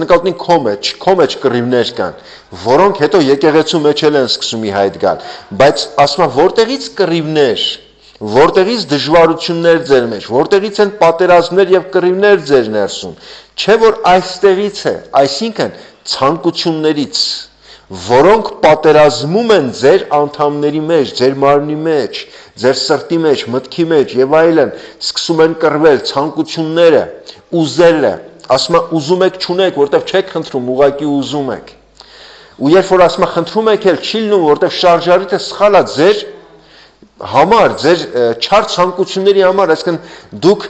նկատին քո մեջ կռիվներ կան, որոնք հետո եկեղեցու մեջ են սկսում ի հայտ գալ, բայց ասում է որտեղից կռիվներ, որտեղից դժվարություններ ձեր մեջ, որտեղից են պատերազմներ եւ կռիվներ ձեր ներսում, չէ որ այստեղից է, այսինքն ցանկություններից, որոնք պատերազմում են ձեր անդամների մեջ, ձեր մարմնի մեջ, ձեր սրտի մեջ, մտքի մեջ եւ այլն, սկսում են կռվել ցանկությունները, ուզելը, ասում է ուզում եք չունեք, որտեվ չեք խնդրում, ուղղակի ուզում եք։ Ու երբ որ ասում է խնդրում եք էլ չի լինում, որտեվ շարժարիթը սխալ է ձեր համար, ձեր չար ցանկությունների համար, այսինքն դուք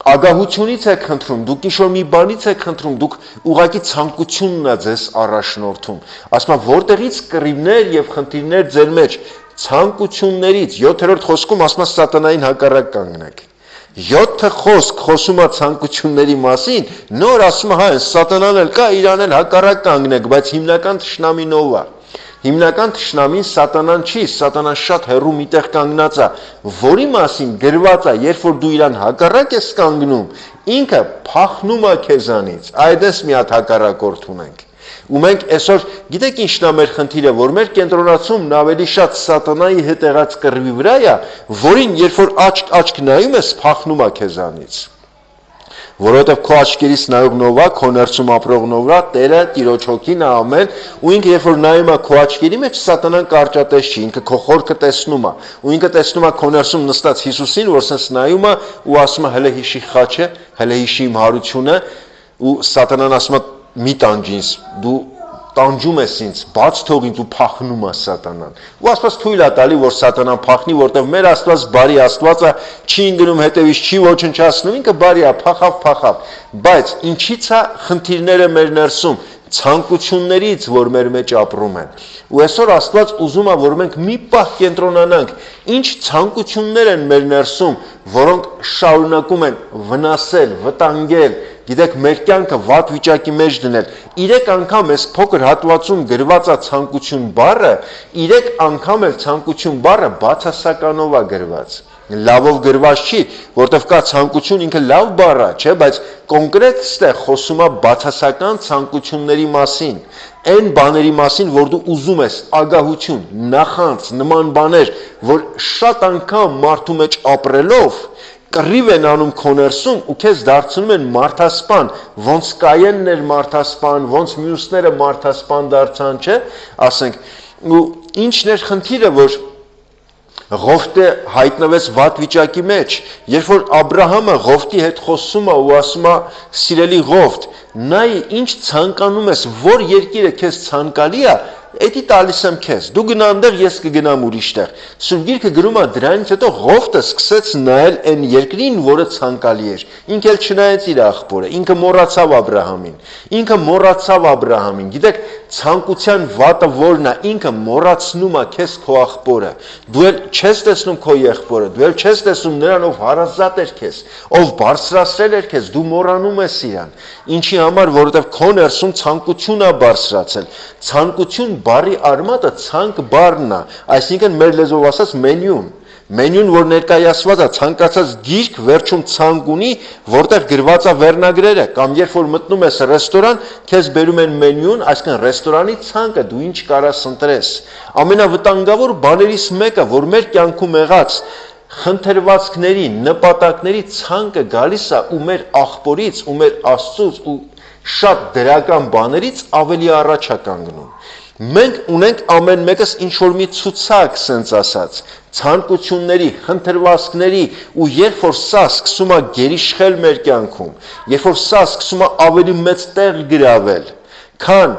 ագահությունից եք խնդրում, դուք ինչ-որ մի բանից եք խնդրում, դուք ուղղակի ցանկությունն է ձեզ առաջնորդում։ Ասում է որտեղից կռիվներ եւ խնդիրներ ձեր մեջ, ցանկություններից, 7-րդ խոսքում ասում է սատանային հակառակ կանգնեք։ 7 խոսք խոսում է ցանկությունների մասին, նոր ասում է հա սատանան էլ կա, իրան էլ հակառակ կանգնեք, բայց հիմնական թշնամին ով է։ Հիմնական թշնամին սատանան չի, սատանան շատ հեռու միտեղ կանգնած է, որի մասին գրված է, երբ որ դու իրան հակառակ ես կանգնում, ինքը փախնում է քեզանից։ Այդպես մի հատ հակառակորդ ունենք։ Ու մենք այսօր գիտեք ինչն է մեր խնդիրը, որ մեր կենտրոնացումն ավելի շատ սատանայի հետ եղած կռվի վրա է, որին երբ որ աչք նայում ես, փախնում է քեզանից։ Որովհետև քո աչքերից նայողնով է, քո ներսում ապրողնով է, Տերը, Տիրոջ հոգին է ամեն, ու ինքը երբ որ նայում է քո աչքերի մեջ, սատանան կարճատես չի, ինքը քո խորքը տեսնում է, ու ինքը տեսնում է քո ներսում նստած Հիսուսին, որ sense նայում է ու ասում է հələ հիշի խաչը, հələ հիշի իմ հարությունը, ու սատանան ասում է մի տանջի ինձ, դու տանջում ես ինձ, բաց թող ինձ ու փախնում է սատանան։ Ու Աստված թույլ է տալի, որ սատանան փախնի, որտեղ մեր Աստված բարի Աստված է, չի ընկնում հետևից, չի ոչնչացնում, ինքը բարի է, փախավ։ Բայց ինչի՞ց է խնդիրները մեր ներսում, ցանկություններից, որ մեր մեջ ապրում են։ Ու այսօր Աստված ուզում է, որ մենք մի պահ կենտրոնանանք, ինչ ցանկություններ են մեր ներսում, որոնք շարունակում են վնասել, վտանգել, գիտեք, մեր կյանքը վատ վիճակի մեջ դնել։ 3 անգամ այս փոքր հատվածում գրված է ցանկություն բառը, 3 անգամ էլ ցանկություն բառը բացասականով է գրված։ Լավով գրված չի, որտեվ կա ցանկություն, ինքը լավ բառ է, չէ, բայց կոնկրետ ստեղ խոսում է բացասական ցանկությունների մասին, այն բաների մասին, որ դու ուզում ես, ագահություն, նախանց, նման բաներ, որ շատ անգամ մարդու մեջ ապրելով կռիվ են անում քո ներսում ու քեզ դարձնում են մարդասպան, ոնց Կայենն էր մարդասպան, ոնց մյուսները մարդասպան դարձան, չէ, ասենք, ու ինչն էր խնդիրը, որ Ղովտը հայտնվեց վատ վիճակի մեջ, երբ որ Աբրահամը Ղովտի հետ խոսում է ու ասում է սիրելի Ղովտ, նայ ինչ ցանկանում ես, որ երկիրը քեզ ցանկալի է, Էդի տալիս եմ քեզ, դու գնա այնտեղ, ես կգնամ ուրիշտեղ։ Սուրբ Գիրքը գրում է դրանից հետո Ղովտը սկսեց նայել այն երկրին, որը ցանկալի էր։ Ինքը էլ չնայեց իր աղբորը, ինքը մոռացավ Աբրահամին։ Գիտեք, ցանկության վատը որն է, ինքը մոռացնում է քեզ քո աղբորը։ Դու էլ չես տեսնում քո եղբորը, դու էլ չես տեսնում նրան, ով հարազատ էր քեզ, ով բարձրացրել էր քեզ, դու մոռանում ես իրան։ Ինչի համար, որովհետև քո ներսում ցանկություն է բարձրացել։ Ցանկություն բարի արմատը ցանկ բառն է, այսինքն մեր լեզվով ասած մենյուն, որ ներկայացված է, ցանկացած գիրք վերջում ցանկ ունի, որտեղ գրված է վերնագրերը, կամ երբ որ մտնում ես ռեստորան, քեզ բերում են մենյուն, այսինքն ռեստորանի ցանկը, դու ինչ կարաս ընտրես։ Ամենավտանգավոր բաներից մեկը, որ մեր կյանքում եղած խնդրվածքների, նպատակների ցանկը գալիս է ու մեր աղբորից, ու մեր Աստծուց, ու շատ դրական բաներից ավելի առաջ է կանգնում։ Մենք ունենք ամեն մեկս ինչ-որ մի ցուցակ, սենց ասած, ցանկությունների, խնդրվածքների, ու երբ որ սա սկսում է գերիշխել մեր կյանքում, երբ որ սա սկսում է ավելի մեծ տեղ գրավել, քան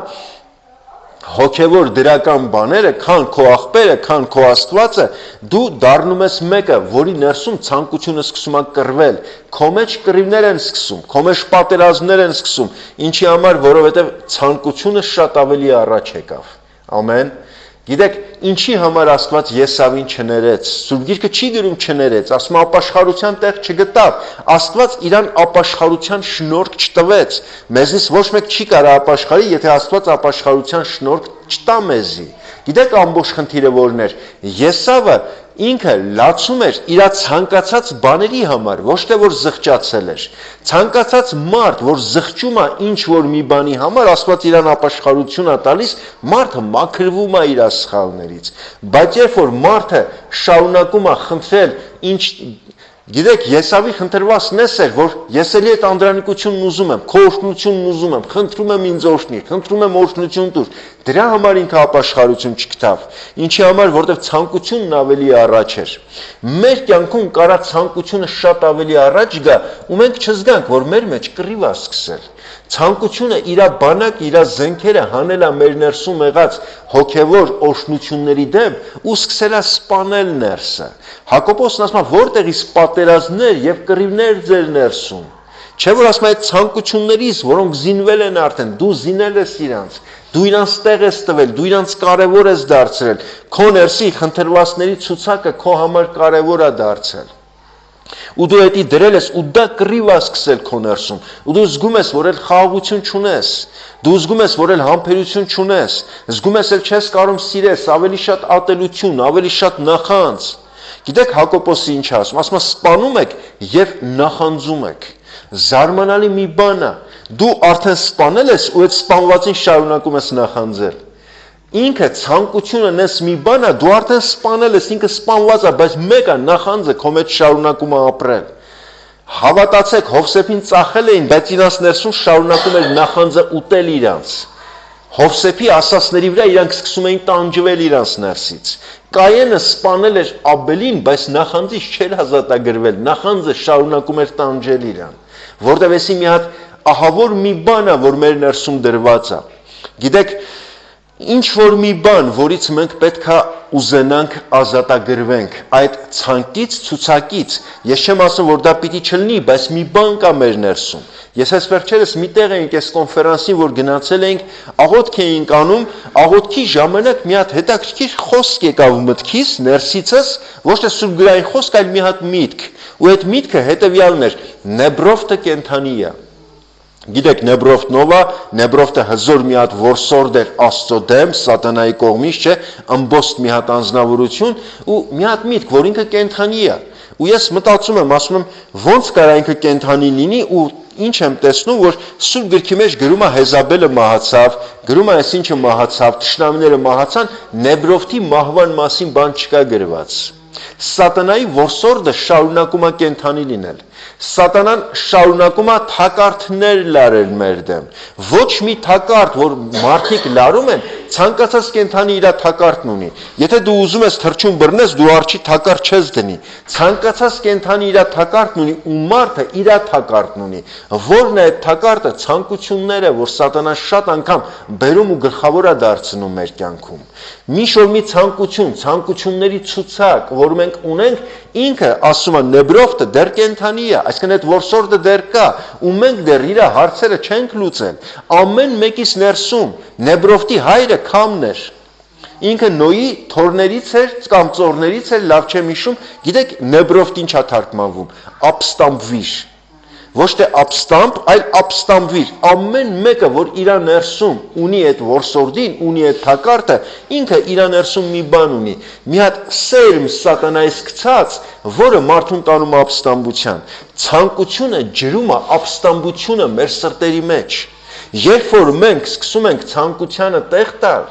հոգևոր դրական բաները, քան քո աղբերը, քան քո Աստվածը, դու դառնում ես մեկը, որի ներսում ցանկությունը սկսում է կռվել, քո մեջ կռիվներ են սկսում, քո մեջ պատերազմներ են սկսում, ինչի համար, որովհետև ցանկությունը շատ ավելի առաջ եկավ։ Ամեն։ Գիտեք, ինչի համար Աստված Եսավին չներեց, Սուրբ Գիրքը չի գրում չներեց, ասում ապաշխարության տեղ չգտավ, Աստված իրան ապաշխարության շնորհք չտվեց, մեզնից ոչ մեկ չի կարող ապաշխարի, եթե Աստված ապաշխարության շնորհք չտա մեզի։ Գիտեք ամբողջ խնդիրը որն էր, Եսավը ինքը լացում էր իր ցանկացած բաների համար, ոչ թե որ զղջացել էր։ Ցանկացած մարդ, որ զղջում է ինչ որ մի բանի համար, Աստված իրան ապաշխարություն է տալիս, մարդը մաքրվում է իր սխալներից։ Բայց երբ որ մարդը շարունակում է խնդրել ինչ Գիտեք, Եսավի խնդրվածքն էր, որ ես էլի այդ անդրանիկությունն ուզում եմ, քո օրհնությունն ուզում եմ, խնդրում եմ ինձ օրհնի, խնդրում եմ օրհնություն տուր։ Դրա համար ինքը ապաշխարություն չգտավ։ Ինչի համար, որտեղ ցանկությունն ավելի առաջ էր։ Մեր կյանքում կարա ցանկությունը շատ ավելի առաջ գա, ու մենք չզգանք, որ մեր մեջ կռիվ է սկսել։ Ցանկությունը իր բանակ, իր զենքերը հանել է մեր ներսում եղած հոգևոր օրհնությունների դեմ ու սկսել է սպանել ներսը։ Հակոբոսն ասում է, որտեղից պատերազմներ եւ կռիվներ ձեր ներսում։ Չէ՞ որ ասում է այդ ցանկություններից, որոնք զինվել են արդեն, դու զինել ես իրանց, դու իրանց տեղ ես տվել, դու իրանց կարևոր ես դարձրել, քո ներսի խնդրվածքների ցուցակը քո համար կարևոր է դարձել։ Ու դու դա դրել ես ու դա կռիվ է սկսել քո ներսում։ Ու դու զգում ես, որ էլ խաղաղություն չունես։ Դու զգում ես, որ էլ համբերություն չունես։ Զգում ես, որ չես կարող սիրես, ավելի շատ ատելություն, ավելի շատ նախանձ։ Գիտեք Հակոբոսը ինչ ասում, ասում է սպանում եք եւ նախանձում եք։ Զարմանալի մի բան է։ Դու արդեն սպանել ես ու այդ սպանվածին շարունակում ես նախանձել։ Ինքը ցանկությունը նես մի բան է, դու արդեն սպանել ես, ինքը սպանված է, բայց մեկը նախանձը քո մեջ շարունակում է ապրել։ Հավատացեք, Հովսեփին ծախել էին, բայց իրանց ներսում շարունակում էր նախանձը ուտել իրանց։ Հովսեփի ասածների վրա իրանք սկսում էին տանջվել իրանց ներսից։ Կայենը սպանել էր Աբելին, բայց նախանձից չէր ազատագրվել, նախանձը շարունակում էր տանջել իրան, որտեղ էսի մի հատ ահավոր մի բան է, որ մեր ներսում դրված է։ Գիտեք, ինչ որ մի բան, որից մենք պետք է ուզենանք ազատագրվենք, այդ ցանկից, ցուցակից, ես չեմ ասում, որ դա պիտի չլինի, բայց մի բան կա մեր ներսում։ Ես այս վերջերս մի տեղ էինք այս կոնֆերանսին, որ գնացել էինք, աղոթք էինք անում, աղոթքի ժամանակ մի հատ հետաքրքիր խոսք եկավ մտքիս, ներսիցս, ոչ թե սուրբգրային խոսք, այլ մի հատ միտք։ Ու այդ միտքը հետևյալն էր՝ Նեբրովտը կենթանի է։ Գիտեք, Նեբրովտը հզոր մի հատ որսորդ էր Աստծո դեմ, սատանայի կողմից, չէ, ըմբոստ մի հատ անձնավորություն ու մի հատ միտք, որ ինքը կենթանի է։ Ու ես մտածում եմ, ասում եմ, ոնց կարա ինքը կենթանի լինի ու ինչ եմ տեսնում, որ Սուրբ գրքի մեջ գրում է Հեզաբելը մահացավ, գրում է այսինչը մահացավ, թշնամիները մահացան, Նեբրովտի մահվան մասին բան չկա գրված։ Սատանայի որսորդը շարունակում է կենթանի լինել։ Սատանան շարունակում է թակարդներ լարել մեր դեմ։ Ոչ մի թակարդ, որ մարդիկ լարում են, ցանկացած կենթանի իր թակարդն ունի։ Եթե դու ուզում ես թռչուն բռնես, դու արջի թակարդ չես դնի։ Ցանկացած կենթանի իր թակարդն ունի ու մարդը իր թակարդն ունի։ Որն է այդ թակարդը? Ցանկությունները, որ Սատանան շատ անգամ բերում ու գլխավոր է դարձնում մեր կյանքում։ Մի ցանկություն, ցանկությունների ցուցակ, որ մենք ունենք, ինքը ասում է Նեբրովտը դեռ կենթանի է, այսինքն այդ որսորդը դեռ կա, ու մենք դեռ իր հարցերը չենք լուծել։ Ամեն մեկից ներսում Նեբրովտի հայրը Քամն էր։ Ինքը Նոյի թորներից էր կամ ծորներից էր, լավ չեմ հիշում, գիտեք Նեբրովտ ինչ է թարգմանվում, ապստամբվիր։ Ոչ թե ապստամբ, այլ ապստամբվիր։ Ամեն մեկը, որ իր ներսում ունի այդ որսորդին, ունի այդ թակարդը, ինքը իր ներսում մի բան ունի, մի հատ սերմ սատանայի սկցած, որը մարդուն տանում ապստամբության։ Ցանկությունը ջրում է ապստամբությունը մեր սրտերի մեջ։ Երբ որ մենք սկսում ենք ցանկությանը տեղ տալ,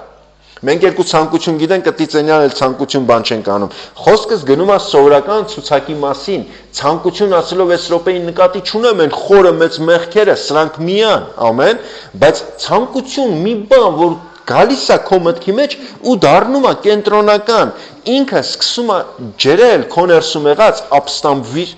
մենք երկու ցանկություն գիտենք, Կտիցենյան էլ ցանկություն բան չենք անում։ Խոսքս գնում է սովորական ցուցակի մասին։ Ցանկություն ասելով այս րոպեին նկատի չունեմ այն խորը մեծ մեղքերը, սրանք միան, ամեն, բայց ցանկություն մի բան, որ գալիս է քո մտքի մեջ ու դառնում է կենտրոնական, ինքը սկսում է ջրել քո ներսում եղած ապստամբվիր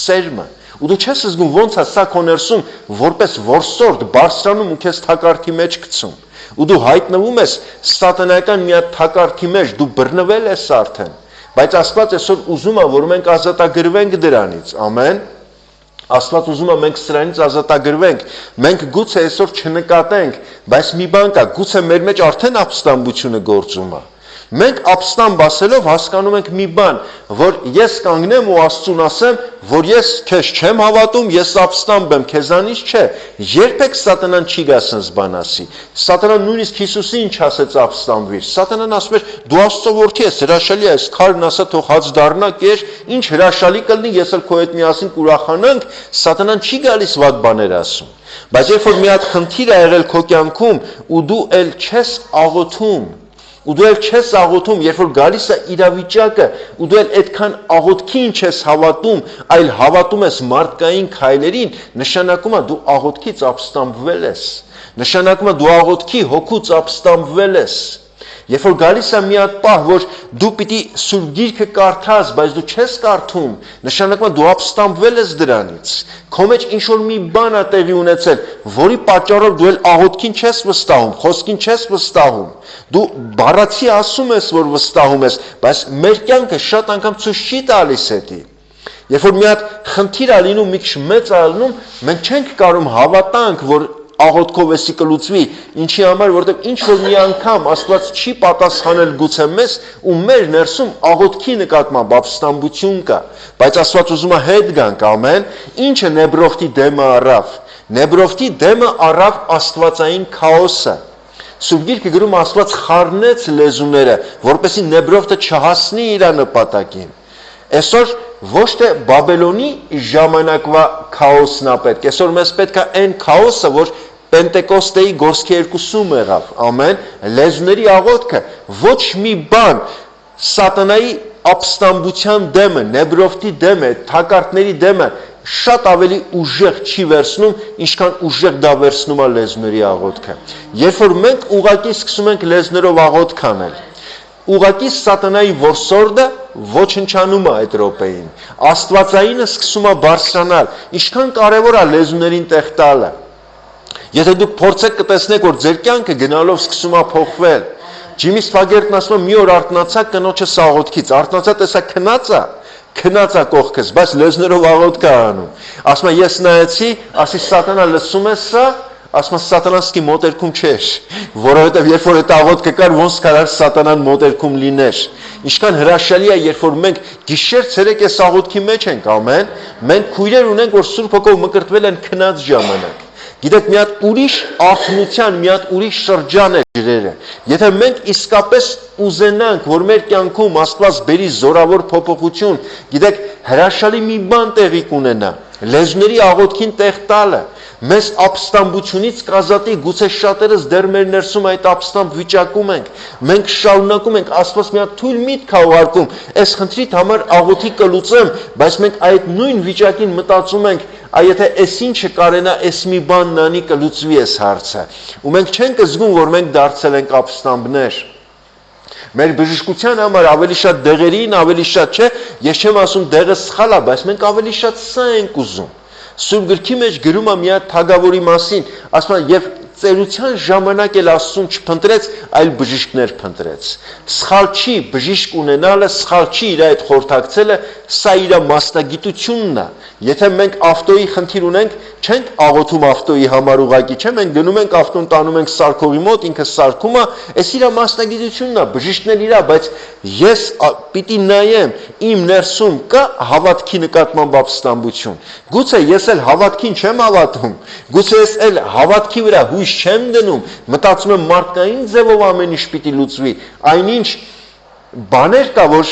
սերմը։ Ու դու չես զգում ոնց է սա քո ներսում որպես որսորդ բարձրանում ու քեզ թակարդի մեջ գցում։ Ու դու հայտնվում ես սատանայական մի հատ թակարդի մեջ, դու բռնվել ես արդեն։ Բայց Աստված այսօր ուզում է, որ մենք ազատագրվենք դրանից, ամեն։ Աստված ուզում է մենք սրանից ազատագրվենք։ Մենք գուցե այսօր չնկատենք, բայց մի բան կա, գուցե մեր մեջ արդեն ապստամբությունը գործում է։ Մենք ապստամբ ասելով հասկանում ենք մի բան, որ ես կանգնեմ ու Աստծուն ասեմ, որ ես քեզ չեմ հավատում, ես ապստամբ եմ, քեզանից չէ։ Երբեք սատանան չի գա սենց բան ասի։ Սատանան նույնիսկ Հիսուսին ինչ ասեց ապստամբվիր։ Սատանան ասում էր դու Աստծո որդի ես, հրաշալի է, այս քարն ասա թող հաց դառնա, կեր, ինչ հրաշալի կլինի, ես էլ քո հետ միասին կուրախանանք, սատանան չի գալիս վատ բաներ ասում։ Բայց երբ որ մի հատ խնդիր է եղել քո կյանքում ու դու էլ չես աղոթում, ու դու էլ չես աղոթում, երբ որ գալիս է իրավիճակը, ու դու էլ այդքան աղոթքին չես հավատում, այլ հավատում ես մարդկային քայլերին, նշանակում է դու աղոթքից ապստամբվել ես։ Նշանակում է դու աղոթքի հոգուց ապստամբվել ես։ Երբ որ գալիս է մի հատ պահ, որ դու պիտի Սուրբ Գիրքը կարդաս, բայց դու չես կարդում, նշանակում է դու ապստամբվել ես դրանից։ Քո մեջ ինչ որ մի բան է տեղի ունեցել, որի պատճառով դու էլ աղոթքին չես վստահում, խոսքին չես վստահում։ Դու բառացի ասում ես, որ վստահում ես, բայց մեր կյանքը շատ անգամ ցույց չի տալիս էդի։ Երբ որ մի հատ խնդիր է լինում, մի քիչ մեծ է լինում, մենք չենք կարող հավատանք, որ աղոթքով էսի կլուծվի, ինչի համար, որտեղ ինչ որ մի անգամ Աստված չի պատասխանել գուցե մեզ ու մեր ներսում աղոթքի նկատմամբ ապստամբություն կա, բայց Աստված ուզում է հետ գանք, ամեն, ինչը Նեբրովտի դեմը առավ։ Նեբրովտի դեմը առավ աստվածային քաոսը։ Սուրբ Գիրքը գրում Աստված խառնեց լեզուները, որպեսզի Նեբրովտը չհասնի իր նպատակին։ Այսօր ոչ թե Բաբելոնի ժամանակվա քաոսն է պետք, այսօր մեզ պետք է այն քաոսը, որ Պենտեկոստեի գործքի երկուսում եղավ, ամեն, լեզուների աղոթքը, ոչ մի բան սատանայի ապստամբության դեմը, Նեբրովտի դեմը, թակարդների դեմը շատ ավելի ուժեղ չի վերցնում, ինչքան ուժեղ դա վերցնում է լեզուների աղոթքը։ Երբ որ մենք ուղղակի սկսում ենք լեզուներով աղոթք անել, ուղղակի սատանայի որսորդը ոչնչանում է այդ րոպեին։ Աստվածայինը սկսում է բարձրանալ։ Ինչքան կարևոր է լեզուներին տեղ տալը։ Եթե դուք փորձեք կտեսնեք, որ ձեր կյանքը գնալով սկսում է փոխվել։ Ջիմի Սփագերտն ասում է մի օր արթնացա կնոջս աղոթքից։ Արթնացա տեսա քնած է կողքս, բայց լեզուներով աղոթք է անում։ Ասում է ես նայեցի, ասի սատանա լսում ես սա, ասում է սատանասկի մոտերքում չէր, որովհետև երբ որ այդ աղոթքը կար, ոնց կարար սատանան մոտերքում լիներ։ Ինչքան հրաշալի է, երբ որ մենք գիշեր ցերեկ այս աղոթքի մեջ ենք, ամեն, մենք քույրեր ունենք, որ Սուրբ Հոգով մկրտվել են քնած ժամանակ։ Գիտեք, մի հատ ուրիշ արթնության, մի հատ ուրիշ շրջան է ջրերը։ Եթե մենք իսկապես ուզենանք, որ մեր կյանքում Աստված բերի զորավոր փոփոխություն, գիտեք, հրաշալի մի բան տեղի կունենա, լեզուների աղոթքին տեղ տալը, մեզ ապստամբությունից կազատի, գուցե շատերս դեռ մեր ներսում այդ ապստամբ վիճակում ենք, մենք շարունակում ենք, Աստված մի հատ թույլ միտք է ուղարկում, այս խնդրիդ համար աղոթի կլուծեմ, բայց մենք այդ նույն վիճակին մտածում ենք, եթե այս ինչը կարենա, այս մի բանն անի կլուծվի այս հարցը, ու մենք չենք զգում, որ մենք դարձել ենք ապստամբներ։ Մեր բժշկության համար ավելի շատ դեղերին, ավելի շատ չէ, ես չեմ ասում դեղը սխալ է, բայց մենք ավելի շատ սա ենք ուզում։ Սուրբ Գրքի մեջ գրում է մի հատ թագավորի մասին, ասում է եւ ծերության ժամանակ էլ Աստծուն չփնտրեց, այլ բժիշկներ փնտրեց։ Սխալ չի բժիշկ ունենալը, սխալ չի իր այդ խորհրդակցելը, սա իր մասնագիտությունն է։ Եթե մենք ավտոյի խնդիր ունենք, չենք աղոթում ավտոյի համար ուղակի, չէ՞, մենք գնում ենք ավտոն տանում ենք սարքողի մոտ, ինքը սարքում է, այս իր մասնագիտությունն է, բժիշկն էլ իր, բայց ես պիտի նայեմ, իմ ներսում կա հավատքի նկատմամբ ապստամբություն։ Գուցե ես էլ հավատքին չեմ հավատում, գուցե ես էլ հավատքի վրա հույս չեմ դնում, մտածում եմ մարդկային ձևով ամեն ինչ պիտի լուծվի, այնինչ բաներ կա, որ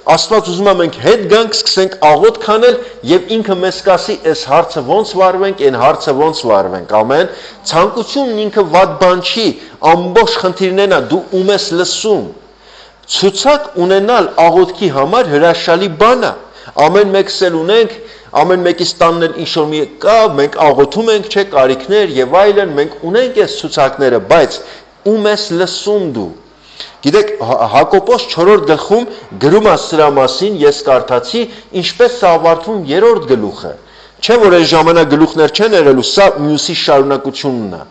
Աստված ուզում է մենք հետ գանք, սկսենք աղոթք անել եւ ինքը մեզ կասի, այս հարցը ոնց վարվենք, այն հարցը ոնց վարվենք, ամեն։ Ցանկությունն ինքը վատ բան չի, ամբողջ խնդիրներն է, դու ում ես լսում։ Ցուցակ ունենալ աղոթքի համար հրաշալի բան է։ Ամեն մեկս էլ ունենք, ամեն մեկից տանն էլ ինչ-որ մի կա, մենք աղոթում ենք, չէ, կարիքներ եւ այլն, մենք ունենք այս ցուցակները, բայց ում ես լսում դու։ Գիտեք, Հակոբոս 4-րդ գլխում գրում է սրա մասին, ես կարդացի, ինչպես է ավարտվում 3-րդ գլուխը։ Չէ՞ որ այս ժամանակ գլուխներ չեն եղելու, սա մյուսի շարունակությունն է։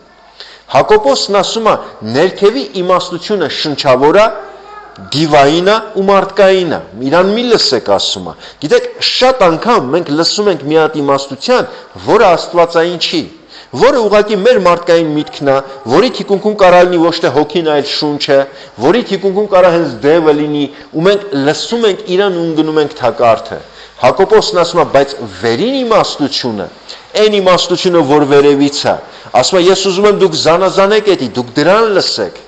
Հակոբոսն ասում է, ներքևի իմաստությունը շնչավոր է, դիվային է ու մարդկային է։ Իրան մի լսեք ասում է։ Գիտեք, շատ անգամ մենք լսում ենք մի հատ իմաստության, որը աստվածային չի, որը ուղղակի մեր մարդկային միտքն է, որի թիկունքում կարող լինի ոչ թե հոգին, այլ շունչը, որի թիկունքում կարող հենց դևը լինի, ու մենք լսում ենք իրան ու ընկնում ենք թակարդը։ Հակոբոսն ասում է, բայց վերին իմաստությունը, այն իմաստությունը, որ վերևից է, ասում է, ես ուզում եմ դուք զանազանեք էդի, դուք դրան լսեք։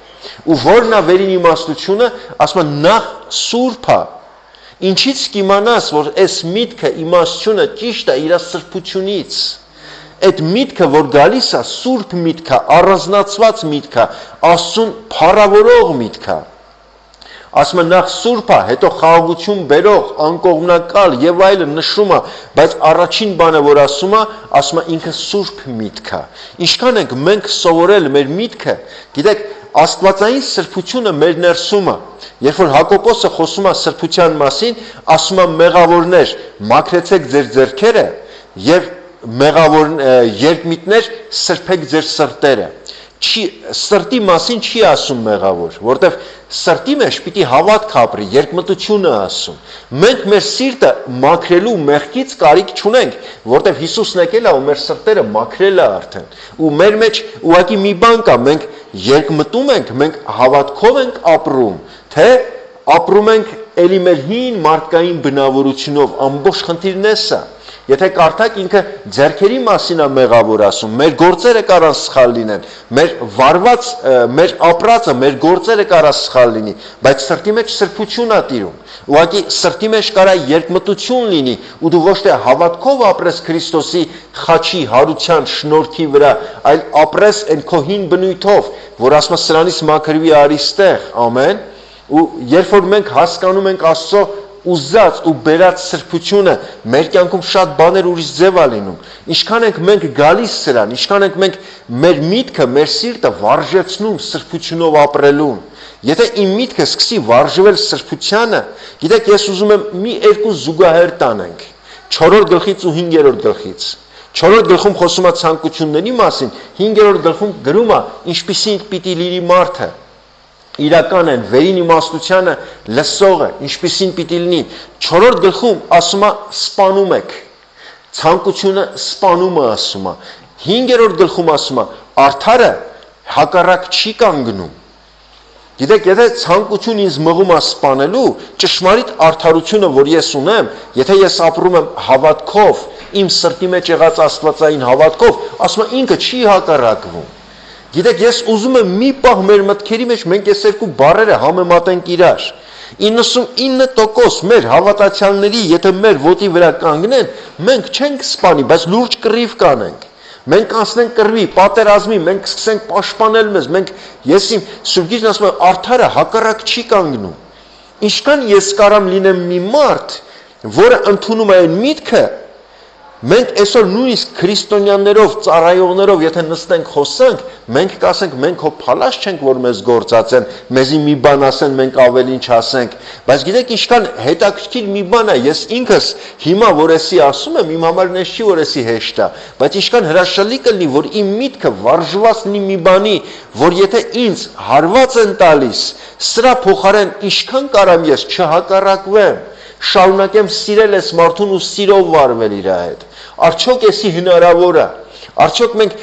Ու որն է վերին իմաստությունը, ասում է, նախ սուրբ է։ Ինչից կիմանաս, որ այս միտքը, իմաստությունը ճիշտ է իր սրբությունից։ Այդ միտքը, որ գալիս է, սուրբ միտքը, առանձնացված միտքը, Աստծուն փառավորող միտքը։ Ասում է նախ սուրբ է, հետո խաղաղություն բերող, անկողմնակալ եւ այլն նշում է, բայց առաջին բանը, որ ասում է ինքը սուրբ միտք է։ Ինչքան ենք մենք սովորել մեր միտքը, գիտեք, աստվածային սրբությունը մեր ներսում է։ Երբ որ Հակոբոսը խոսում է սրբության մասին, ասում է մեղավորներ, մաքրեցեք ձեր ձեռքերը եւ մեղավոր երկմիտներ սրբեք ձեր սրտերը։ Սրտի մասին չի ասում մեղավոր, որտեվ սրտի մեջ պիտի հավատք ապրի, երկմտությունը ասում։ Մենք մեր սիրտը մաքրելու մեղքից կարիք չունենք, որտեվ Հիսուսն եկել է ու մեր սրտերը մաքրել է արդեն։ Ու մեր մեջ ուղղակի մի բան կա, մենք երկմտում ենք, մենք հավատքով ենք ապրում, թե ապրում ենք էլի մեր հին մարդկային բնավորությունով, ամբողջ խնդիրն է սա։ Եթե կարդաք ինքը ձեռքերի մասին է մեղավոր ասում, մեր գործերը կարան սխալ լինեն, մեր վարված, մեր ապրածը, մեր գործերը կարա սխալ լինի, բայց սրտի մեջ սրբություն է տիրում։ Ուղղակի սրտի մեջ կարա երկմտություն լինի, ու դու ոչ թե հավատքով ապրես Քրիստոսի խաչի, հարության, շնորհքի վրա, այլ ապրես այն քո հին բնույթով, որ ասում է սրանից մաքրվի արիստեղ, ամեն։ Ու երբ որ մենք հասկանում ենք Աստծո ուզած ու բերած սրբությունը, մեր կյանքում շատ բաներ ուրիշ ձև է լինում։ Ինչքան ենք մենք գալիս սրան, ինչքան ենք մենք մեր միտքը, մեր սիրտը վարժեցնում սրբությունով ապրելուն։ Եթե իմ միտքը սկսի վարժվել սրբությանը, գիտեք, ես ուզում եմ մի երկու զուգահեռ տանենք 4-րդ գլխից ու 5-րդ գլխից։ 4-րդ գլխում խոսում է ցանկությունների մասին, 5-րդ գլխում գրում է ինչպիսին պիտի լինի մարդը։ Իրական են, վերին իմաստությանը լսողը, ինչպիսին պիտի լինի։ 4-րդ գլխում ասում է սպանում եք, ցանկությունը սպանումը ասում է։ 5-րդ գլխում ասում է արդարը հակառակ չի կանգնում։ Գիտեք, եթե ցանկություն ինձ մղում է սպանելու, ճշմարիտ արդարությունը, որ ես ունեմ, եթե ես ապրում եմ հավատքով, իմ սրտի մեջ եղած աստվածային հավատքով, ասում է ինքը չի հակառակվում։ Գիտեք, ես ուզում եմ մի պահ մեր մտքերի մեջ մենք այս երկու բառերը համեմատենք իրար։ 99% մեր հավատացյալների, եթե մեր ոտի վրա կանգնեն, մենք չենք սպանի, բայց լուրջ կռիվ կանենք։ Մենք կանցնենք կռվի, պատերազմի, մենք սկսենք պաշտպանել մեզ, մենք եսիմ Սուրբ Գիրքն ասում է արդարը հակառակ չի կանգնում։ Ինչքան ես կարամ լինեմ մի մարդ, որը ընդունում է այն միտքը, մենք այսօր նույնիսկ քրիստոնյաներով, ծառայողներով, եթե նստենք խոսանք, մենք կասենք, մենք հո փալաշ չենք, որ մեզ գործածեն, մեզի մի բան ասեն, մենք ավելին չասենք, բայց գիտեք ինչքան հետաքրքիր մի բան է, ես ինքս հիմա որ էսի ասում եմ, իմ համար նես չի որ էսի հեշտ է, բայց ինչքան հրաշալի կլինի, որ իմ միտքը վարժված լինի մի բանի, որ եթե ինձ հարված են տալիս, սրա փոխարեն ինչքան կարամ ես չհակառակվեմ, շարունակեմ սիրել ես մարդուն ու սիրով վարվել իր հետ։ Արդյոք էսի հնարավոր է։ Արդյոք մենք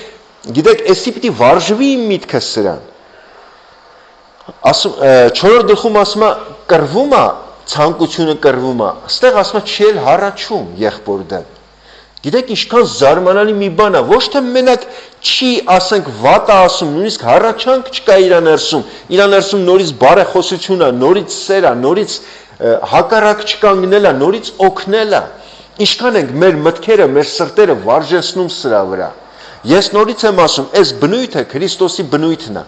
գիտեք, էսի պիտի վարժվի իմ միտքը սրան։ Ասում 4-րդ գլխում ասում է կռվում է, ցանկությունը կռվում է։ Այստեղ ասում է չի էլ հառաչում եղբոր դեմ։ Գիտեք ինչքան զարմանալի մի բան է, ոչ թե մենակ չի ասենք վատը ասում, նույնիսկ հառաչանք չկա իր ներսում։ Իր ներսում նորից բարեխոսություն է, նորից սեր է, նորից հակառակ չկանգնել է, նորից օգնել է։ Ինչքան ենք մեր մտքերը, մեր սրտերը վարժեցնում սրա վրա։ Ես նորից եմ ասում, այս բնույթը Քրիստոսի բնույթն է։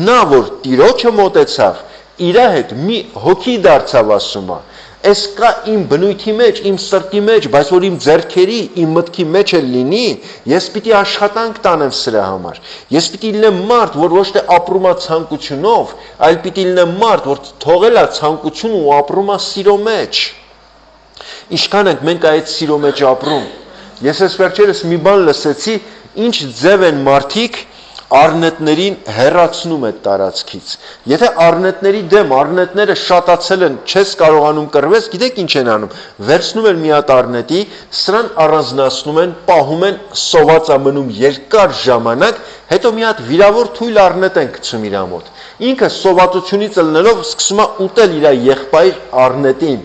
Նա որ Տիրոջը մոտեցավ, իր հետ մի հոգի դարձավ ասում է։ Այս կա իմ բնույթի մեջ, իմ սրտի մեջ, բայց որ իմ ձեռքերի, իմ մտքի մեջ էլ լինի, ես պիտի աշխատանք տանեմ սրա համար։ Ես պիտի լինեմ մարդ, որ ոչ թե ապրում է ցանկությունով, այլ պիտի լինեմ մարդ, որ թողել է ցանկություն ու ապրում է սիրո մեջ։ Ինչքան ենք մենք այդ սիրո մեջ ապրում։ Ես այս վերջերս մի բան լսեցի, ինչ ձև են մարդիկ առնետներին հեռացնում է տարածքից։ Եթե առնետների դեմ առնետները շատացել են, չես կարողանում կռվես, գիտեք ինչ են անում։ Վերցնում են մի հատ առնետի, սրան առանձնացնում են, պահում են, սոված է մնում երկար ժամանակ, հետո մի հատ վիրավոր թույլ առնետ են գցում իր մոտ։ Ինքը սովածությունից ելնելով սկսում է ուտել իր եղբայր առնետին։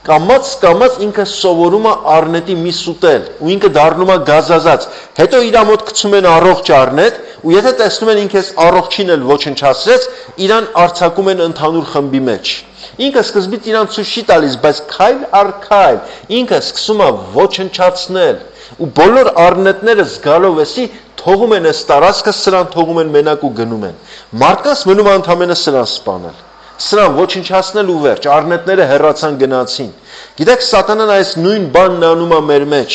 Կամաց ինքը սովորում է առնետի միս ուտել ու ինքը դառնում է գազազած, հետո իր մոտ գցում են առողջ առնետ ու եթե տեսնում են ինքը առողջին էլ ոչնչացրեց, իրան արձակում են ընդհանուր խմբի մեջ։ Ինքը սկզբից իրան ցույց չի տալիս, բայց քայլ առ քայլ ինքը սկսում է ոչնչացնել ու բոլոր առնետները զգալով էսի թողում են այս տարածքը, սրան թողում են մենակ ու գնում են։ Մարդկանց մնում է ընդամենը սրան սպանել։ Սրան ոչնչացնել ու վերջ, առնետները հեռացան գնացին։ Գիտեք, սատանան այս նույն բանն անում է մեր մեջ։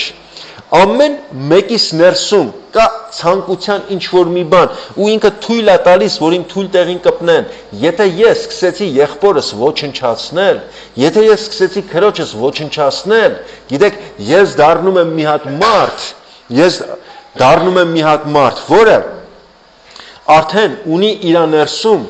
Ամեն մեկիս ներսում կա ցանկության ինչ-որ մի բան, ու ինքը թույլ է տալիս, որ իմ թույլ տեղին կպնեն։ Եթե ես սկսեցի եղբորս ոչնչացնել, եթե ես սկսեցի քրոջս ոչնչացնել, գիտեք, ես դառնում եմ մի հատ մարդ, որը արդեն ունի իր ներսում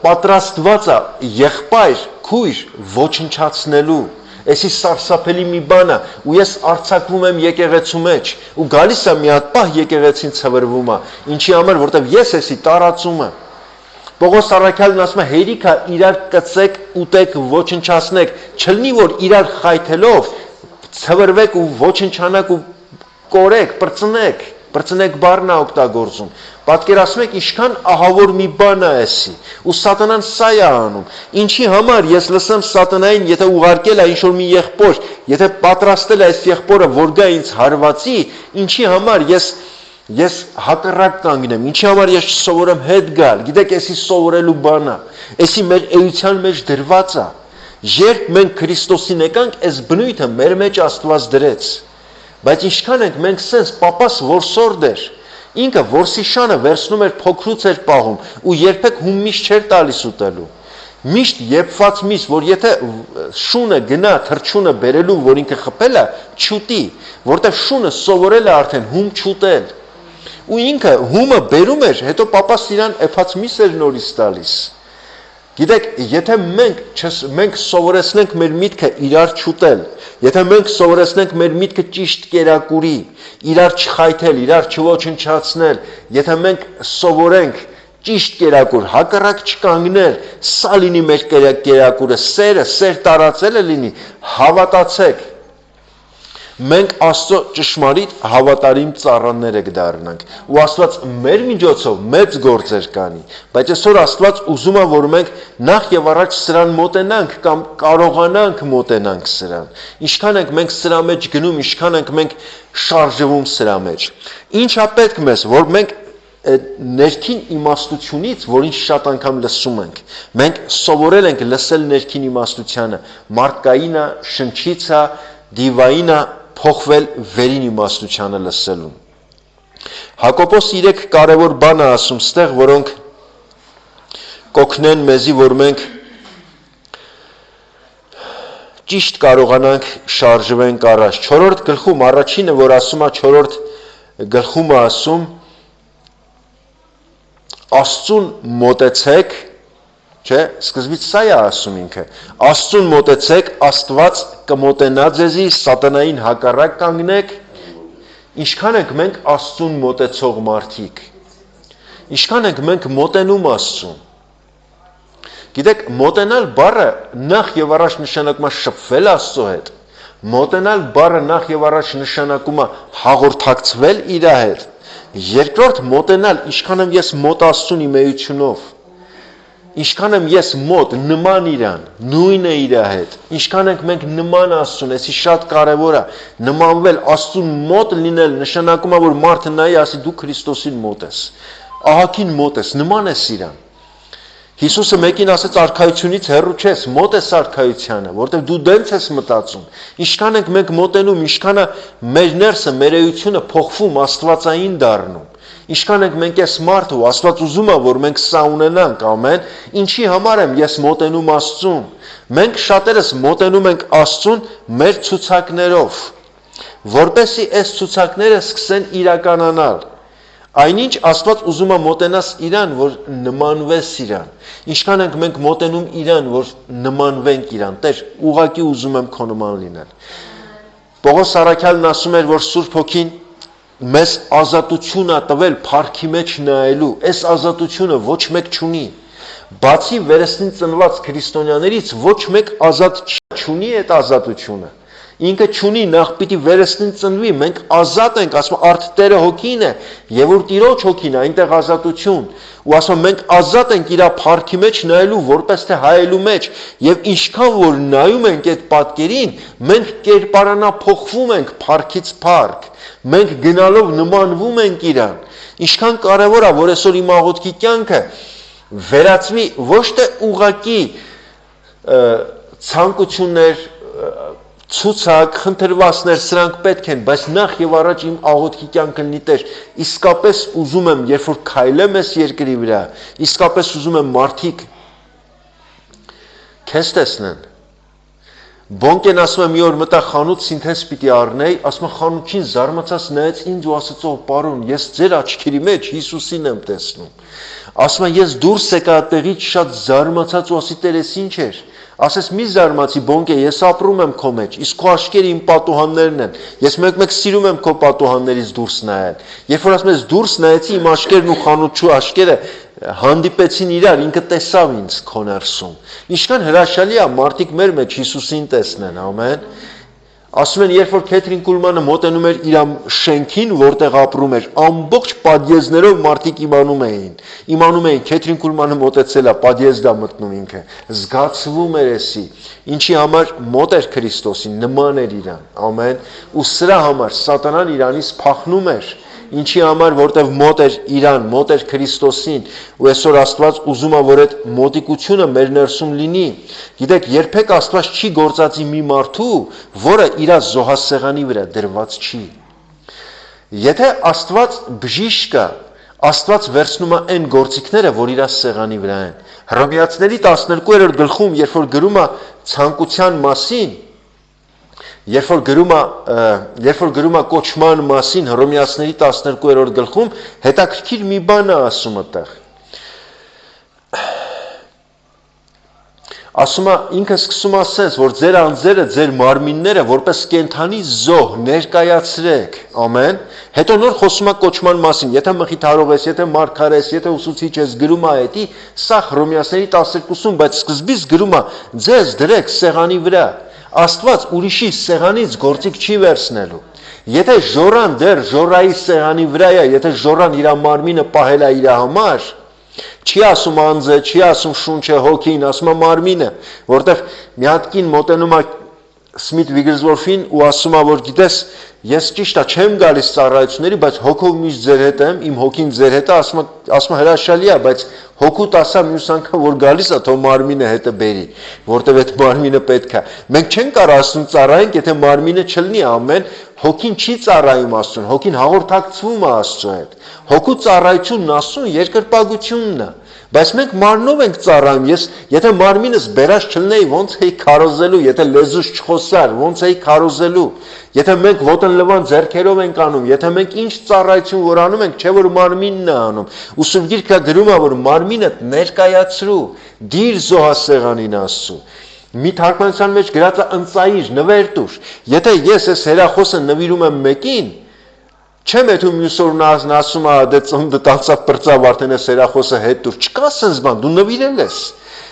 պատրաստված է եղբայր, քույր ոչնչացնելու, էսի սարսափելի մի բան է, ու ես արձակվում եմ եկեղեցու մեջ, ու գալիս է մի հատ պահ եկեղեցին ցվրվում է, ինչի համար, որտեվ ես էսի տարածում եմ։ Պողոս առաքյալն ասում է, հերիք է իրար կծեք, ուտեք, ոչնչացնեք, չլինի, որ իրար խայթելով ցվրվեք ու ոչնչանաք ու կորեք, պրծնեք բառն է օգտագործում։ Պատկերացնում եք ինչքան ահավոր մի բան է էսի, ու սատանան սա է անում։ Ինչի համար ես լսեմ սատանային, եթե ուղարկել է ինչ-որ մի եղբոր, եթե պատրաստել է այս եղբորը, որ գա ինձ հարվածի, ինչի համար ես հակառակ կանգնեմ, ինչի համար ես չսովորեմ հետ գալ, գիտեք, էսի սովորելու բան է, էսի մեր էության մեջ դրված է։ Երբ մենք Քրիստոսին եկանք, այս բնույթը մեր մեջ Աստված դրեց։ Բայց ինչքան ենք մենք սենց պապաս որսորդ էր, ինքը որսիշանը վերցնում էր փոքրուց էր պահում ու երբեք հում միշտ չէր տալիս ուտելու։ Միշտ եփված միս, որ եթե շունը գնա թրջունը բերելու, որ ինքը խփել է, չուտի, որտեղ շունը սովորել է արդեն հում չուտել։ Ու ինքը հումը բերում էր, հետո պապաս իրան եփած միս էր նորից տալիս։ Գիտեք, եթե մենք սովորեցնենք մեր միտքը իրար չուտել, եթե մենք սովորեցնենք մեր միտքը ճիշտ կերակուրի, իրար չխայթել, իրար չոչնչացնել, եթե մենք սովորենք ճիշտ կերակուր, հակառակ չկանգնել, սա լինի մեր կերակուրը, սեր տարածելը լինի, հավատացեք, մենք Աստծո ճշմարիտ հավատարիմ ծառաները կդառնանք ու Աստված մեր միջոցով մեծ գործեր կանի, բայց այսօր Աստված ուզում է, որ մենք նախ եւ առաջ սրան մոտենանք կամ կարողանանք մոտենանք սրան։ Ինչքան ենք մենք սրա մեջ գնում, ինչքան ենք մենք շարժվում սրա մեջ։ Ինչա պետք մեզ, որ մենք ներքին իմաստությունից, որին շատ անգամ լսում ենք, սովորել ենք լսել ներքին իմաստությանը, մարդկայինը, շնչիցը, դիվայինը փոխվել վերին իմաստությանը լսելուն։ Հակոբոս 3 կարևոր բան է ասում ստեղ, որոնք կօգնեն մեզի, որ մենք ճիշտ կարողանանք շարժվենք առաջ։ 4-րդ գլխում առաջինը, որ ասում է 4-րդ գլխում է ասում Աստծուն մոտեցեք, չէ, սկզբից սա է ասում ինքը, Աստծուն մոտեցեք, Աստված կմոտենա ձեզի, սատանային հակառակ կանգնեք։ Ինչքան ենք մենք Աստծուն մոտեցող մարդիկ, ինչքան ենք մենք մոտենում Աստծուն։ Գիտեք, մոտենալ բառը նախ եւ առաջ նշանակում է շփվել Աստծո հետ, մոտենալ բառը նախ եւ առաջ նշանակում է հաղորդակցվել իր հետ։ Երկրորդ մոտենալ, ինչքան եմ ես մոտ Աստծուն իմ էությունով, ինչքան եմ ես մոտ, նման իրան, նույնը իր հետ, ինչքան ենք մենք նման Աստծուն, էսի շատ կարևոր է, նմանվել Աստծուն մոտ լինել, նշանակում է, որ մարդը նայի ասի դու Քրիստոսին մոտ ես, ահագին մոտ ես, նման ես իրան։ Հիսուսը մեկին ասեց արքայությունից հեռու չես, մոտ ես արքայությանը, որտեղ դու դենց ես մտածում։ Ինչքան ենք մենք մոտենում, ինչքան է մեր ներսը, մեր էությունը փոխվում, աստվածային դառնում։ Ինչքան ենք մենք այս մարդը ու Աստված ուզում է, որ մենք սա ունենանք, ամեն, ինչի համար եմ ես մոտենում Աստծուն։ Մենք շատերս մոտենում ենք Աստծուն մեր ցուցակներով, որպեսզի այս ցուցակները սկսեն իրականանալ։ Այնինչ Աստված ուզում է մոտենաս իրան, որ նմանվես իրան։ Ինչքան ենք մենք մոտենում իրան, որ նմանվենք իրան։ Տեր, ուղղակի ուզում եմ քո նման լինել։ Պողոս Առաքյալն ասում էր, որ Սուրբ Հոգին մեզ ազատություն է տվել փառքի մեջ նայելու։ Այս ազատությունը ոչ մեկ չունի։ Բացի վերստին ծնված քրիստոնյաներից ոչ մեկ ազատ չունի այդ ազատությունը։ Ինքը չունի, նախ պիտի վերստին ծնվի, մենք ազատ ենք, ասում արդ Տերը հոգին է, եւ որ Տիրոջ հոգին է, այնտեղ ազատություն, ու ասում մենք ազատ ենք իր փառքի մեջ նայելու, որպես թե հայելու մեջ, եւ ինչքան որ նայում ենք այդ պատկերին, մենք կերպարանափոխվում ենք փառքից փառք, մենք գնալով նմանվում ենք իրան։ Ինչքան կարեւոր է, որ այսօր իմ աղոթքի կյանքը վերածվի ոչ թե ուղակի ցանկություններ, ցուցակ, խնդրվածներ, սրանք պետք են, բայց նախ եւ առաջ իմ աղոթքի կյանքը լինի Տեր, իսկապես ուզում եմ, երբ որ քայլեմ ես երկրի վրա, իսկապես ուզում եմ մարդիկ քեզ տեսնեն։ Բոնկեն ասում եմ մի օր մտա խանութ սինթեզ պիտի առնեի, ասում եմ խանութին զարմացած նայեց ինձ ու ասաց ո պարոն, ես ձեր աչքերի մեջ Հիսուսին եմ տեսնում։ Ասում եմ ես դուրս եկա այդտեղից շատ զարմացած ու ասի Տեր ես ինչ էր։ Ասես մի զարմացի բոնկե, ես ապրում եմ քո մեջ, իսկ քո աշկերը իմ պատուհաններն են։ Ես մեկ-մեկ սիրում եմ քո պատուհաններից դուրս նայել։ Երբ որ ասում ես դուրս նայեցի իմ աշկերն ու խանութու աշկերը հանդիպեցին իրար, ինքը տեսավ ինձ քո ներսում։ Ինչքան հրաշալի է մարդիկ մեր մեջ Հիսուսին տեսնեն, ամեն։ Ասում են, երբ որ Քեթրին Կուլմանը մոտենում էր իր շենքին, որտեղ ապրում էր, ամբողջ պատիեզներով մարդիկ իմանում էին Քեթրին Կուլմանը մոտեցել է, պատիեզդ է մտնում ինքը, զգացվում էր էսի, ինչի համար մոտ էր Քրիստոսին, նման էր իրան, ամեն, ու սրա համար սատանան իրանից փախնում էր, ինչի համար, որտեղ մոտ էր իրան, մոտ էր Քրիստոսին, ու այսօր Աստված ուզում է, որ այդ մոտիկությունը մեր ներսում լինի։ Գիտեք, երբեք Աստված չի գործածի մի մարդու, որը իր զոհասեղանի վրա դրված չի։ Եթե Աստված բժիշկ է, Աստված վերցնում է այն գործիքները, որ իր սեղանի վրա են։ Հռոմեացիների 12-րդ գլխում, երբ որ գրում է ցանկության մասին, երբ որ գրում է կոչման մասին Հռոմեացիների 12-րդ գլխում, հետաքրքիր մի բան է ասում այդտեղ։ Ասում է, ինքը սկսում ասես, որ ձեր անձերը, ձեր մարմինները որպես կենդանի զոհ ներկայացրեք, ամեն։ Հետո նոր խոսում է կոչման մասին, եթե մխիթարող ես, եթե մարգար ես, եթե ուսուցիչ ես, գրում է այդի, սա Հռոմեացիների 12-ում, բայց սկզբից գրում է, ձեզ դրեք սեղանի վրա։ Աստված ուրիշի սեղանից գործիք չի վերցնելու։ Եթե ժորան դեռ ժորայի սեղանի վրա է, եթե ժորան իր մարմինը պահել է իր համար, չի ասում անձը, չի ասում շունչը, հոգին, ասում է մարմինը, որտեղ մի հատ կին մոտենում է Սմիթ Վիգերսվորֆին ու ասում է, որ գիտես, ես ճիշտ է չեմ գալիս ծառայությունների, բայց հոգով միշտ ձեր հետ եմ, իմ հոգին ձեր հետ է, ասում է հրաշալի է, բայց հոգուտ ասա մյուս անգամ որ գալիս է, թող մարմինը հետը բերի, որտեղ այդ մարմինը պետք է։ Մենք չենք կարող Աստծուն ծառայենք, եթե մարմինը չլինի, ամեն, հոգին չի ծառայում Աստծուն, հոգին հաղորդակցվում է Աստծու հետ։ Հոգու ծառայությունն Աստծուն երկրպագությունն է։ Բայց մենք մարմնով ենք ծառայում, եթե մարմինս բերած չլնեի, ոնց էի քարոզելու, եթե լեզուս չխոսար, ոնց էի քարոզելու, եթե մենք ոտնլվան ձեռքերով ենք անում, եթե մենք ինչ ծառայություն որ անում ենք, չէ որ մարմինն է անում։ Ու Սուրբ Գիրքը գրում է, որ մարմինդ ներկայացրու, դիր զոհասեղանին Աստծու։ Մի թարգմանության մեջ գրած է ընծայիր, նվեր տուր։ Եթե ես այս հերախոսը նվիրում եմ մեկին, չեմ եթում մյուս օրն ասում է դե ծննդը տանցավ պրծավ արդեն այս հերախոսը հետ տուր, չկա սենց բան, դու նվիրել ես։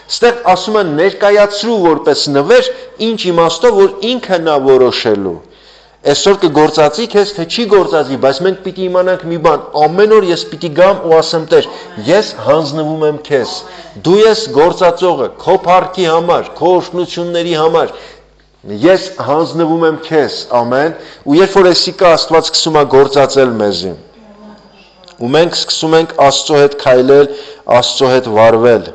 Ստեղ ասում են ներկայացրու որպես նվեր, ինչ իմաստով որ ինքը նա որոշելու։ Այսօր կգործածի քեզ թե չի գործածի, բայց մենք պիտի իմանանք մի բան, ամեն օր ես պիտի գամ ու ասեմ Տեր, ես հանձնվում եմ քեզ, դու ես գործածողը, քո փառքի համար, քո օրհնությունների համար, ես հանձնվում եմ քեզ, ամեն, ու երբ որ էսի կա Աստված սկսում է գործածել մեզի, ու մենք սկսում ենք Աստծո հետ քայլել, Աստծո հետ վարվել։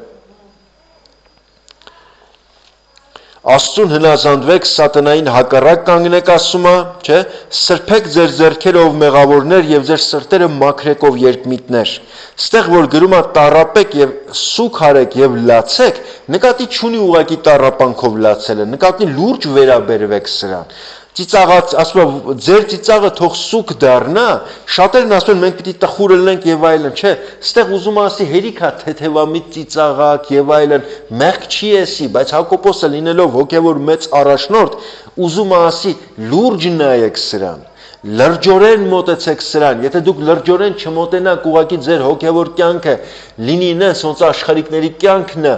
Աստծուն հնազանդվեք, սատանային հակառակ կանգնեք, ասում է, չէ, սրբեք ձեր ձեռքերով մեղավորներ եւ ձեր սրտերը մաքրեք ով երկմիտներ։ Ստեղ որ գրում է տառապեք եւ սուք արեք եւ լացեք, նկատի չունի ուղակի տառապանքով լացելը, նկատի լուրջ վերաբերվեք սրան։ Ծիծաղած, ասում է, ձեր ծիծաղը թող սուկ դառնա, շատերն ասում են մենք պիտի տխուր լինենք եւ այլն, չէ, ստեղ ուզում ասի հերիք է թեթևամիտ ծիծաղակ եւ այլն, մեղք չի էսի, բայց Հակոբոսը լինելով հոգեվոր մեծ առաջնորդ, ուզում ասի լուրջ նայեք սրան, լրջորեն մոտեցեք սրան, եթե դուք լրջորեն չմոտենաք ուղղակի ձեր հոգեվոր կյանքը լինի նես ոնց աշխարհիկների կյանքն է,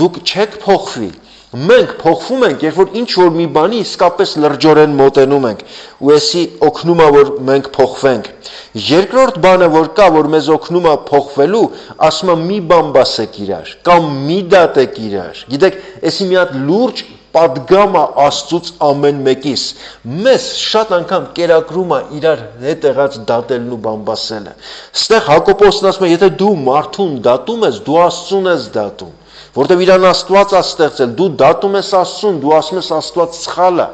դուք չեք փոխվի։ Մենք փոխվում ենք, երբ որ ինչ որ մի բանի իսկապես լրջորեն մոտենում ենք, ու էսի օգնում է որ մենք փոխվենք։ Երկրորդ բանը որ կա, որ մեզ օգնում է փոխվելու, ասում է մի բան բասեք իրար, կամ մի դատեք իրար։ Գիտեք, էսի մի հատ լուրջ պատգամ է Աստծուց ամեն մեկիս։ Մեզ շատ անգամ կերակրում է իրար հետ եղած դատելն ու բամբասելը։ Ստեղ Հակոբոսն ասում է, եթե դու մարդուն դատում ես, դու Աստծուն ես դատում, որտեղ իրան Աստված է ստեղծել, դու դատում ես Աստծուն, դու ասում ես Աստված սխալ է։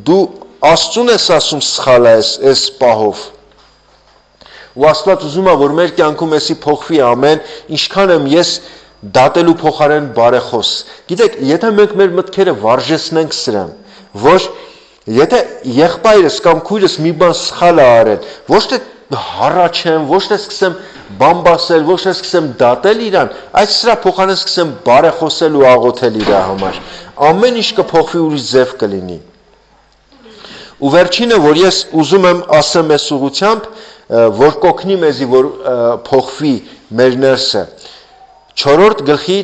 Դու Աստծուն ես ասում սխալ է այս պահով։ Ու Աստված ուզում է, որ մեր կյանքում էսի փոխվի ամեն, ինչքան եմ ես դատելու փոխարեն բարեխոս։ Գիտեք, եթե մենք մեր մտքերը վարժեցնենք սրան, ոչ եթե եղբայրս կամ քույրս մի բան սխալ է արել, ոչ թե հառաչեմ, ոչ թե սկսեմ բամբասել, ոչ թե սկսեմ դատել իրան, այս սրա փոխարեն սկսեմ բարեխոսել ու աղոթել իր համար։ Ամեն ինչ կփոխվի ուրիշ ձև կլինի։ Ու վերջինը, որ ես ուզում եմ ասեմ այս ուղղությամբ, որ կօգնի մեզի, որ փոխվի մեր ներսը, 4-րդ գլխի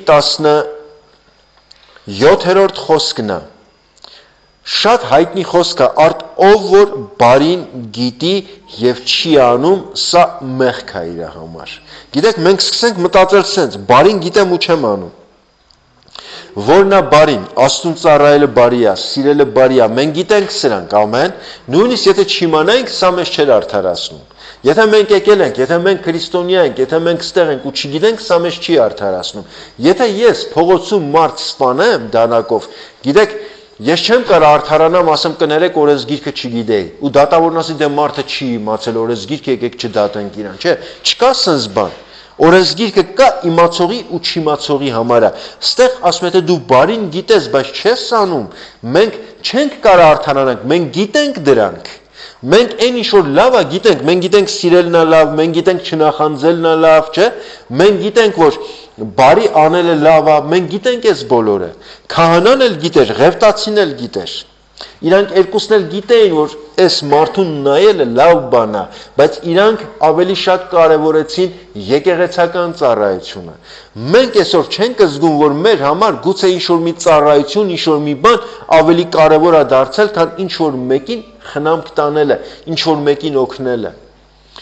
17-րդ խոսքն է։ Շատ հայտնի խոսք է, արդ ով որ բարին գիտի եւ չի անում, սա մեղք է իր համար։ Գիտեք, մենք սկսենք մտածել սենց, բարին գիտեմ ու չեմ անում։ Որն է բարին, Աստծուն ծառայելը բարի է, սիրելը բարի է, մենք գիտենք սրանք, ամեն, նույնիսկ եթե չիմանայինք, սա մեզ չէր արդարացնում։ Եթե մենք եկել ենք, եթե մենք քրիստոնյա ենք, եթե մենք ստեղ ենք ու չգիտենք, սա մեզ չի արդարացնում։ Եթե ես փողոցում մարդ սպանեմ դանակով, գիտեք, ես չեմ կարող արդարանամ, ասեմ կներեք օրենսգիրքը չգիտեի, ու դատավորն ասի դե մարդը չի իմացել օրենսգիրքը, եկեք չդատենք իրան, չէ, չկա սենց բան։ Օրենսգիրքը կա իմացողի ու չիմացողի համար է։ Ստեղ ասում է թե դու բարին գիտես, բայց չես անում, մենք չենք կարող արդարանանք, մենք գիտենք դրանք։ Մենք այն ինչ որ լավ է գիտենք, մենք գիտենք սիրելն է լավ, մենք գիտենք չնախանձելն է լավ, չէ՞։ Մենք գիտենք որ բարի անելը լավ է, մենք գիտենք այս բոլորը։ Քահանան էլ գիտեր, ղևտացին էլ գիտեր։ Իրանք երկուսն էլ գիտեին, որ այս մարդուն նայելը լավ բան է, բայց իրանք ավելի շատ կարևորեցին եկեղեցական ծառայությունը։ Մենք այսօր չենք զգում, որ մեր համար գուցե ինչ-որ մի ծառայություն, ինչ-որ մի բան ավելի կարևոր է դարձել, քան ինչ-որ մեկին խնամք տանելը, ինչ-որ մեկին օգնելը։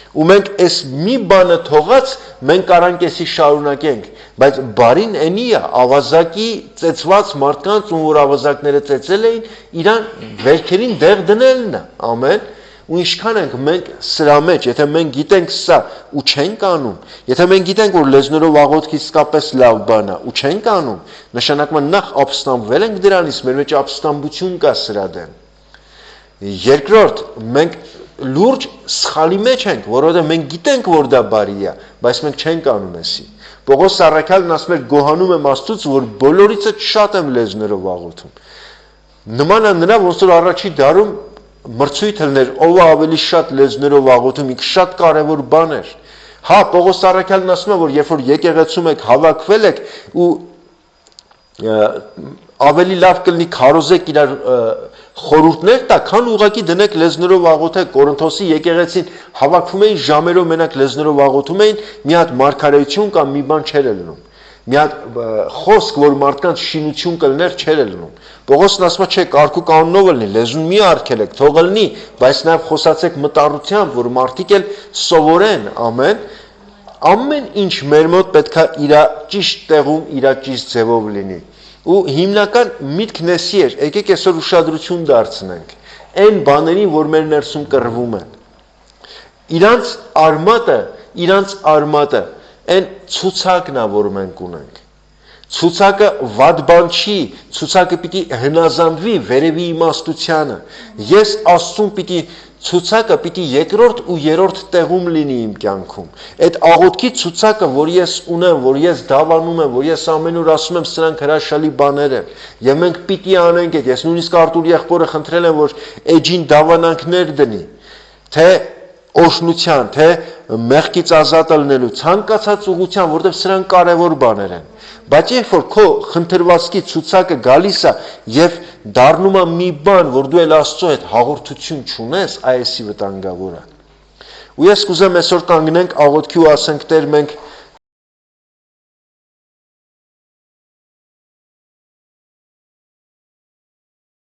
Ու մենք այս մի բանը թողած մենք կարանք էսի շարունակենք, բայց բարին էնի է, ավազակի ծեծված մարդկանց, ում որ ավազակները ծեծել էին, իրան վերքերին դեղ դնելն է, ամեն, ու ինչքան ենք մենք սրա մեջ, եթե մենք գիտենք սա ու չենք անում, եթե մենք գիտենք, որ լեզներով աղոթք իսկապես լավ բան է ու չենք անում, նշանակում է նախ ապստամբվել ենք դրանից, մեր մեջ ապստամբություն կա սրա դեմ։ Երկրորդ, մենք լուրջ սխալի մեջ ենք, որովհետև մենք գիտենք, որ դա բարի է, բայց մենք չենք անում էսի։ Պողոս առաքյալն ասում է գոհանում եմ Աստծուց, որ բոլորիցը շատ եմ լեզներով աղոթում։ Նման է նրա, ոնց որ առաջի դարում մրցույթ էր, ով է ավելի շատ լեզներով աղոթում, ինքը շատ կարևոր բան էր։ Հա, Պողոս առաքյալն ասում է, որ երբ որ եկեղեցում եք, հավաքվել եք ու ավելի լավ կլինի քարոզեք իրար խորհուրդներ տա, քան ուղակի դնեք լեզներով աղոթեք։ Կորինթոսի եկեղեցին հավաքվում էին ժամերով մենակ լեզներով աղոթում էին, մի հատ մարգարեություն կամ մի բան չէր լնում։ Մի հատ խոսք, որ մարդկանց շինություն կլներ, չէր լնում։ Պողոսն ասում է, չէ, կարգու կանոնով լինի, լեզուն մի արգելեք, թող լինի, բայց նաև խոսացեք մտառությամբ, որ մարդիկ էլ սովորեն, ամեն ինչ մեր մոտ պետք է իր ճիշտ տեղում, իր ճիշտ ձևով լինի։ Ու հիմնական միտքն էսի էր, եկեք այսօր ուշադրություն դարձնենք այն բաներին, որ մեր ներսում կռվում են։ Իրանց արմատը այն ցուցակն է, որ մենք ունենք։ Ցուցակը վատ բան չի, ցուցակը պիտի հնազանդվի վերևի իմաստությանը։ Ես Աստծուն պիտի ցուցակը պիտի երկրորդ ու երրորդ տեղում լինի իմ կյանքում։ Այդ աղոթքի ցուցակը, որ ես ունեմ, որ ես դավանում եմ, որ ես ամեն օր ասում եմ, սրանք հրաշալի բաներ են, եւ մենք պիտի անենք այդ։ Ես նույնիսկ Արտուր եղբորը խնդրել եմ, որ էջին դավանանքներ դնի, թե օշնության, թե մեղքից ազատ լինելու, ցանկացած ուղղության, որտեղ սրանք կարևոր բաներ են։ Բայց երբ որ քո խնդրվածքի ցուցակը գալիս է եւ դառնում է մի բան, որ դու էլ Աստծո հետ հաղորդություն չունես, այսի վտանգավոր է։ Ու ես կուզեմ այսօր կանգնենք աղոթքի ու ասենք Տեր, մենք